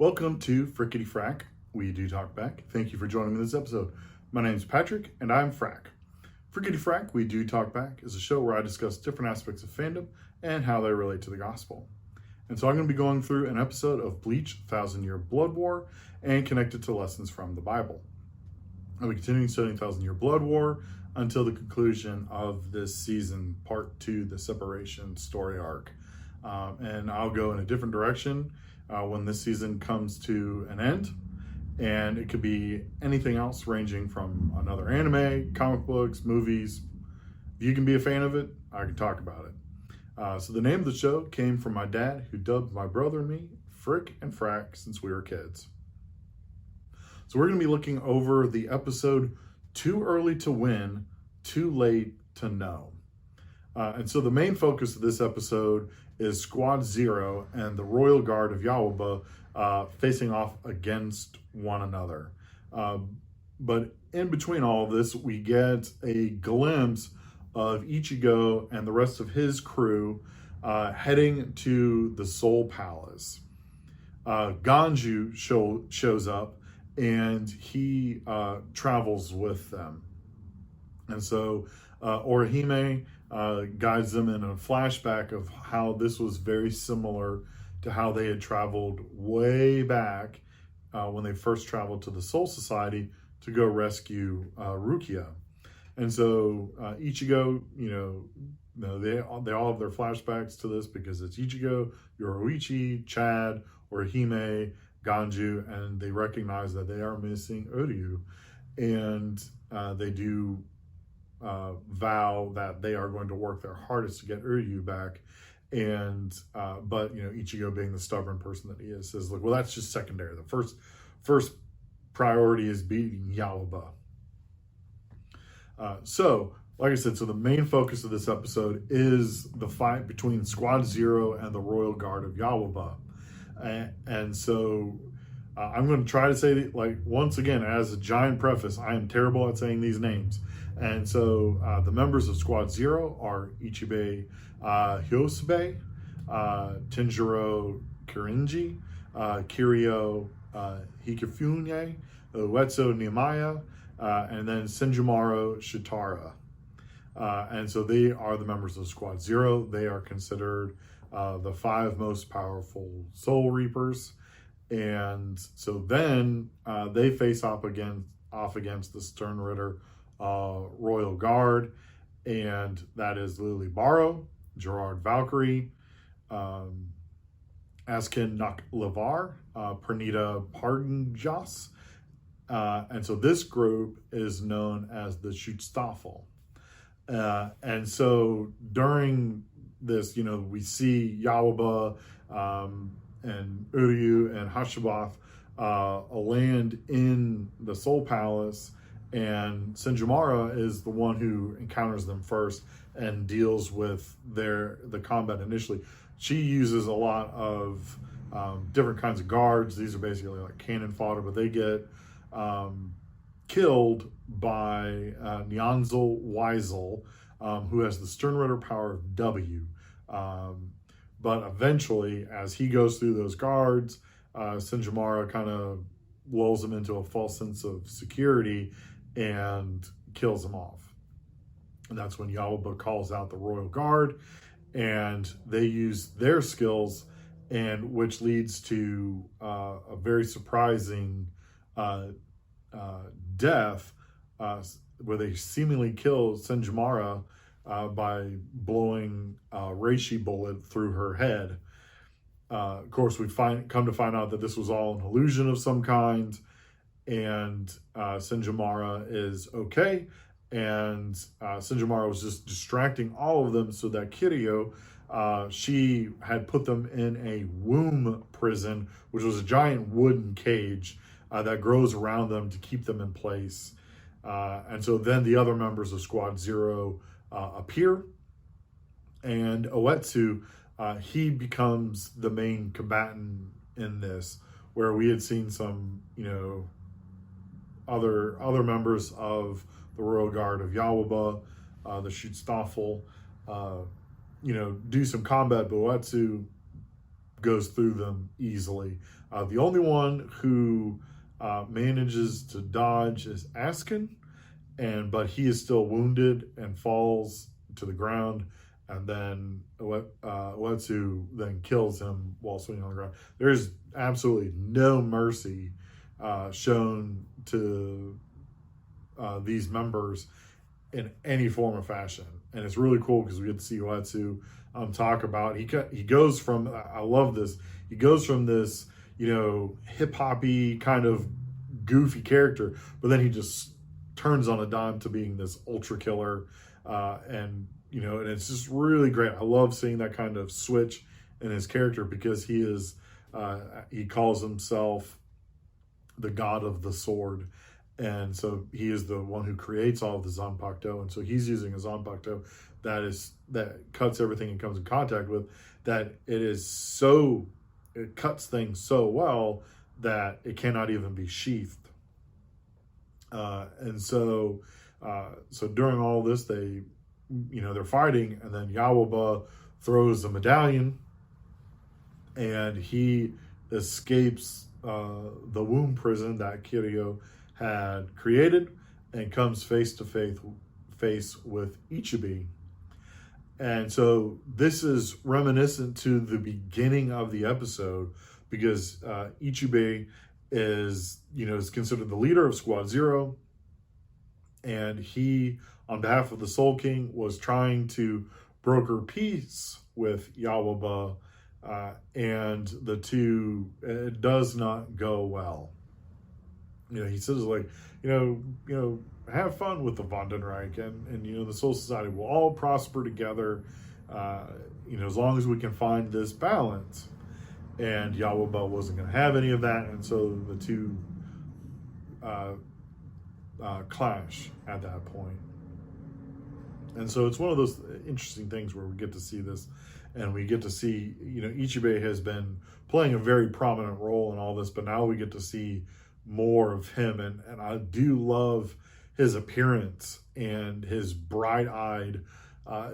Welcome to Frickety Frack. We do talk back. Thank you for joining me in this episode. My name is Patrick, and I'm Frack. Frickety Frack, We Do Talk Back is a show where I discuss different aspects of fandom and how they relate to the gospel. And so I'm going to be going through an episode of Bleach, 1,000-Year Blood War, and connected to lessons from the Bible. I'll be continuing studying 1,000-Year Blood War until the conclusion of this season, part 2, the separation story arc. And I'll go in a different direction when this season comes to an end. And it could be anything else, ranging from another anime, comic books, movies. If you can be a fan of it, I can talk about it. So the name of the show came from my dad, who dubbed my brother and me Frick and Frack since we were kids. So we're going to be looking over the episode Too Early to Win, Too Late to Know. And so the main focus of this episode is Squad Zero and the Royal Guard of Yawaba facing off against one another. But in between all of this, we get a glimpse of Ichigo and the rest of his crew heading to the Soul Palace. Ganju shows up, and he travels with them. And so Orihime guides them in a flashback of how this was very similar to how they had traveled way back when they first traveled to the Soul Society to go rescue Rukia. And so Ichigo, they all have their flashbacks to this because it's Ichigo, Yoroichi, Chad, Orihime, Ganju, and they recognize that they are missing Uryu, and they do vow that they are going to work their hardest to get Uryu back. And but Ichigo, being the stubborn person that he is, says, "Look, well, that's just secondary. The first priority is beating Yawaba." So, like I said, so the main focus of this episode is the fight between Squad Zero and the Royal Guard of Yawaba. And so I'm going to try to say, once again, as a giant preface, I am terrible at saying these names. And so the members of Squad Zero are Ichibe Hyosube, Tenjiro Kirinji, Kirio Hikifune, Uetsu Nehemiah, and then Senjumaru Shitara. And so they are the members of Squad Zero. They are considered the 5 most powerful Soul Reapers. And so then they face off against the Stern Ritter Royal Guard, and that is Lily Barrow, Gerard Valkyrie, Askin Naklevar, Pernita Pardonjas. And so this group is known as the Schutzstaffel. And so during this, we see Yawaba and Uryu and Hashibath land in the Soul Palace, and Senjumaru is the one who encounters them first and deals with the combat initially. She uses a lot of different kinds of guards. These are basically like cannon fodder, but they get killed by Nyanzel Weisel, who has the Sternritter power of W. But eventually, as he goes through those guards, Senjumaru kind of lulls him into a false sense of security and kills him off. And that's when Yawaba calls out the Royal Guard, and they use their skills, and which leads to a very surprising death, where they seemingly kill Senjumaru by blowing a reishi bullet through her head. Of course, we come to find out that this was all an illusion of some kind, and Senjumaru is okay, and Senjumaru was just distracting all of them so that Kirio, she had put them in a womb prison, which was a giant wooden cage that grows around them to keep them in place. And so then the other members of Squad Zero appear, and Uetsu, he becomes the main combatant in this, where we had seen some, other members of the Royal Guard of Yawaba, the Schutzstaffel, do some combat, but Uetsu goes through them easily. The only one who manages to dodge is Askin, but he is still wounded and falls to the ground, and then Uetsu then kills him while swinging on the ground. There's absolutely no mercy shown to these members in any form or fashion, and it's really cool because we get to see Uetsu talk about he goes from, I love this, he goes from this hip hoppy kind of goofy character, but then he just turns on a dime to being this ultra killer, and it's just really great. I love seeing that kind of switch in his character because he calls himself the god of the sword, and so he is the one who creates all of the Zanpakuto, and so he's using a Zanpakuto that cuts everything it comes in contact with, that it cuts things so well that it cannot even be sheathed. And so during all this, they're fighting, and then Yawaba throws the medallion, and he escapes the womb prison that Kiryu had created, and comes face to face with Ichibi. And so this is reminiscent to the beginning of the episode, because Ichibe is considered the leader of Squad Zero, and he, on behalf of the Soul King, was trying to broker peace with Yawaba, and the two, it does not go well. He says, like, have fun with the Vandenreich, and the Soul Society will all prosper together, as long as we can find this balance. And Yawaba wasn't going to have any of that, and so the two clash at that point. And so it's one of those interesting things where we get to see this, and we get to see, Ichibe has been playing a very prominent role in all this, but now we get to see more of him, and I do love his appearance and his bright-eyed,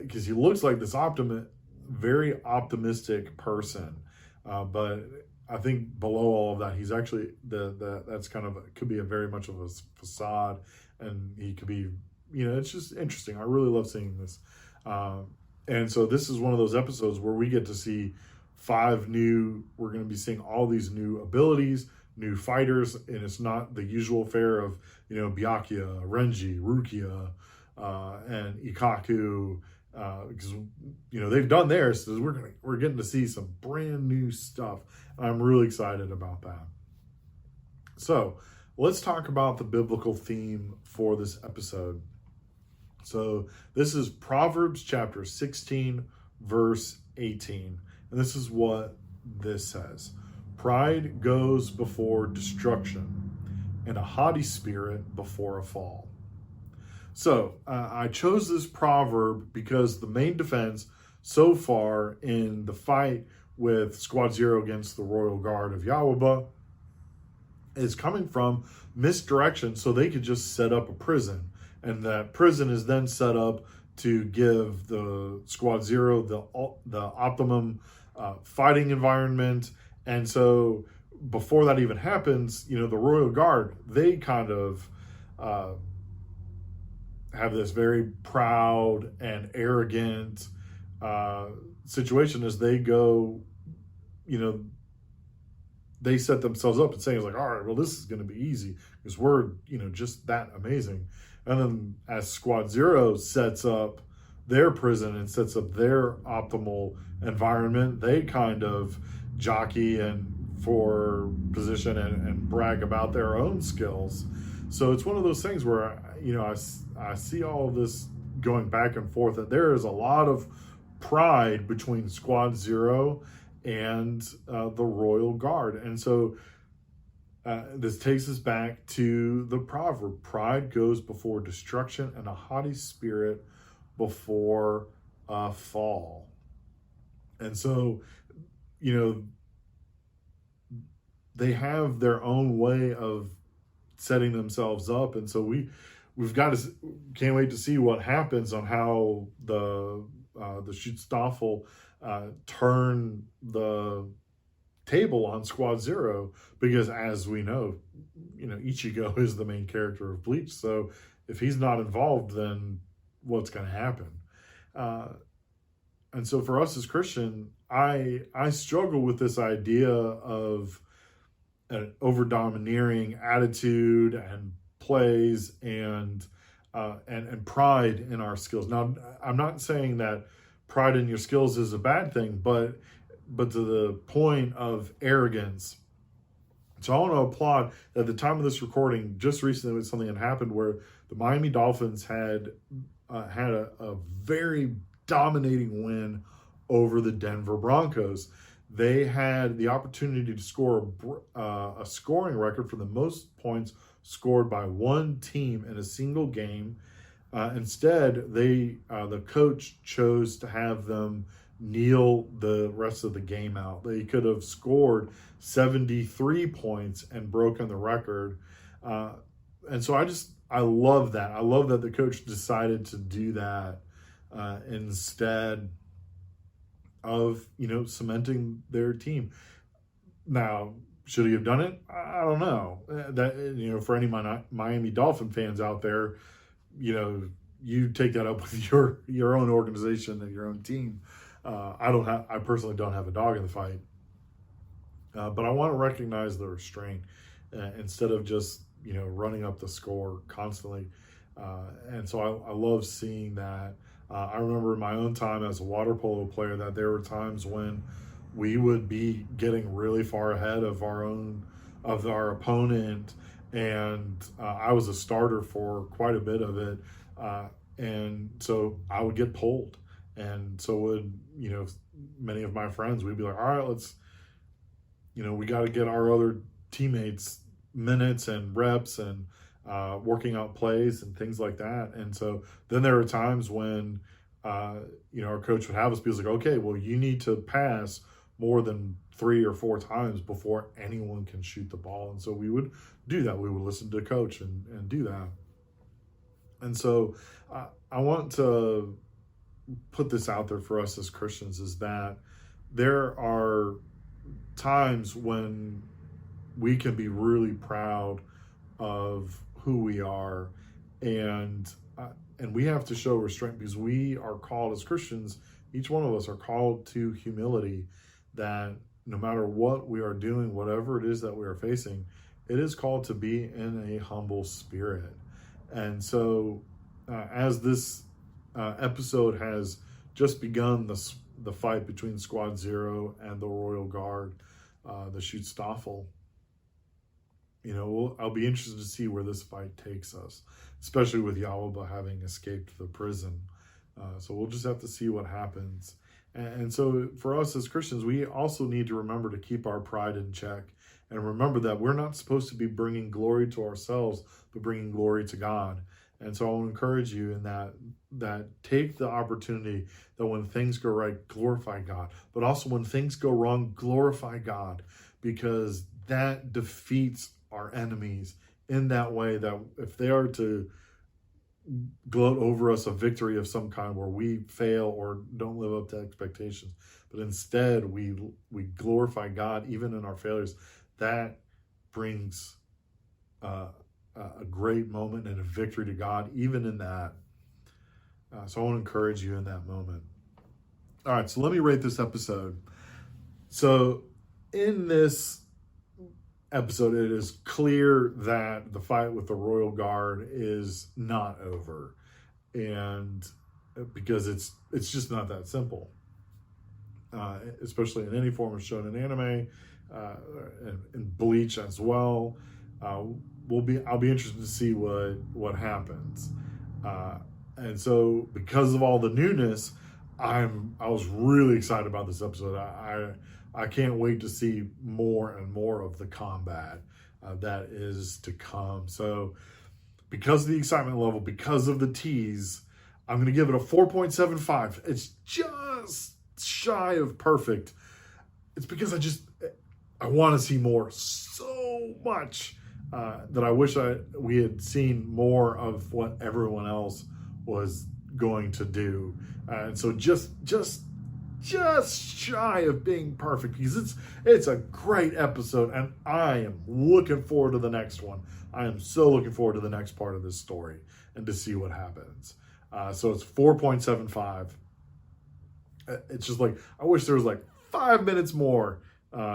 because he looks like this very optimistic person, but I think below all of that, he's actually that's kind of could be a very much of a facade, and he could be, it's just interesting. I really love seeing this, and so this is one of those episodes where we get to see we're going to be seeing all these new abilities, new fighters, and it's not the usual fare of Byakuya, Renji, Rukia, and Ikaku, because they've done theirs, so we're getting to see some brand new stuff. I'm really excited about that. So let's talk about the biblical theme for this episode. So this is Proverbs chapter 16, verse 18, and this is what this says: "Pride goes before destruction, and a haughty spirit before a fall." So I chose this proverb because the main defense so far in the fight with Squad Zero against the Royal Guard of Yawaba is coming from misdirection, so they could just set up a prison, and that prison is then set up to give the Squad Zero the optimum fighting environment. And so before that even happens, the Royal Guard, they kind of have this very proud and arrogant situation as they go, they set themselves up and saying, it's like, all right, well, this is going to be easy because we're, just that amazing. And then as Squad Zero sets up their prison and sets up their optimal environment, they kind of jockey and for position and brag about their own skills. So it's one of those things where, I see all of this going back and forth, that there is a lot of pride between Squad Zero and the Royal Guard. And so this takes us back to the proverb: pride goes before destruction, and a haughty spirit before a fall. And so, they have their own way of setting themselves up, and so can't wait to see what happens on how the Schutzstaffel turn the table on Squad Zero, because as we know, Ichigo is the main character of Bleach. So if he's not involved, then what's going to happen? And so for us as Christian, I struggle with this idea of an over domineering attitude and plays and pride in our skills. Now, I'm not saying that pride in your skills is a bad thing, but to the point of arrogance. So I want to applaud that at the time of this recording, just recently, was something that happened where the Miami Dolphins had a very dominating win over the Denver Broncos. They had the opportunity to score a scoring record for the most points scored by one team in a single game. Instead, the coach chose to have them kneel the rest of the game out. They could have scored 73 points and broken the record. And so I love that. I love that the coach decided to do that instead of, cementing their team. Now, should he have done it? I don't know. That, for any Miami Dolphin fans out there, you take that up with your own organization and your own team. I personally don't have a dog in the fight. But I want to recognize the restraint instead of just, running up the score constantly. And so I love seeing that. I remember in my own time as a water polo player that there were times when we would be getting really far ahead of our opponent. And I was a starter for quite a bit of it. And so I would get pulled. And so would, many of my friends, we'd be like, all right, let's, we got to get our other teammates minutes and reps and working out plays and things like that. And so then there are times when, our coach would have us be like, okay, well, you need to pass more than 3 or 4 times before anyone can shoot the ball. And so we would do that. We would listen to coach and do that. And so I want to put this out there for us as Christians, is that there are times when we can be really proud of who we are, and we have to show restraint, because we are called as Christians, each one of us are called to humility, that no matter what we are doing, whatever it is that we are facing, it is called to be in a humble spirit. And so as this episode has just begun the fight between Squad Zero and the Royal Guard, the Schutzstaffel, I'll be interested to see where this fight takes us, especially with Yawaba having escaped the prison. So we'll just have to see what happens. And so for us as Christians, we also need to remember to keep our pride in check, and remember that we're not supposed to be bringing glory to ourselves, but bringing glory to God. And so I will encourage you in that take the opportunity that when things go right, glorify God. But also when things go wrong, glorify God, because that defeats our enemies in that way, that if they are to gloat over us a victory of some kind where we fail or don't live up to expectations, but instead we glorify God even in our failures, that brings a great moment and a victory to God even in that. So I want to encourage you in that moment. All right, so let me rate this episode. So in this episode, it is clear that the fight with the Royal Guard is not over, and because it's just not that simple, especially in any form of shonen anime, and Bleach as well. I'll be interested to see what happens, and so because of all the newness, I was really excited about this episode. I can't wait to see more and more of the combat that is to come. So because of the excitement level, because of the tease, I'm going to give it a 4.75. It's just shy of perfect. It's because I want to see more so much that I wish we had seen more of what everyone else was going to do. And so just just shy of being perfect, because it's a great episode, and I am looking forward to the next one. I am so looking forward to the next part of this story and to see what happens. So it's 4.75. It's just like, I wish there was like 5 minutes more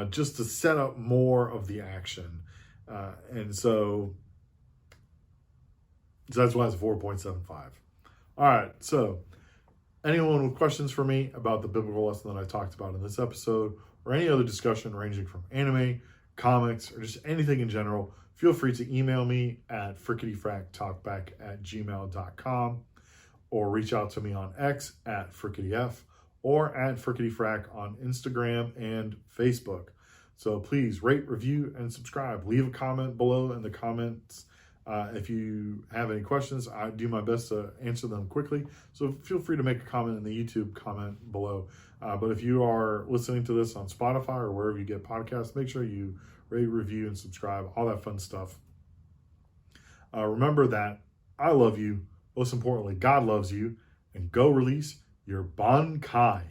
just to set up more of the action. And so that's why it's 4.75. All right, so anyone with questions for me about the biblical lesson that I talked about in this episode, or any other discussion ranging from anime, comics, or just anything in general, feel free to email me at frickityfracktalkback@gmail.com, or reach out to me on X at frickityf, or at frickityfrack on Instagram and Facebook. So please rate, review, and subscribe. Leave a comment below in the comments. If you have any questions, I do my best to answer them quickly. So feel free to make a comment in the YouTube comment below. But if you are listening to this on Spotify or wherever you get podcasts, make sure you rate, review, and subscribe, all that fun stuff. Remember that I love you. Most importantly, God loves you. And go release your Bankai.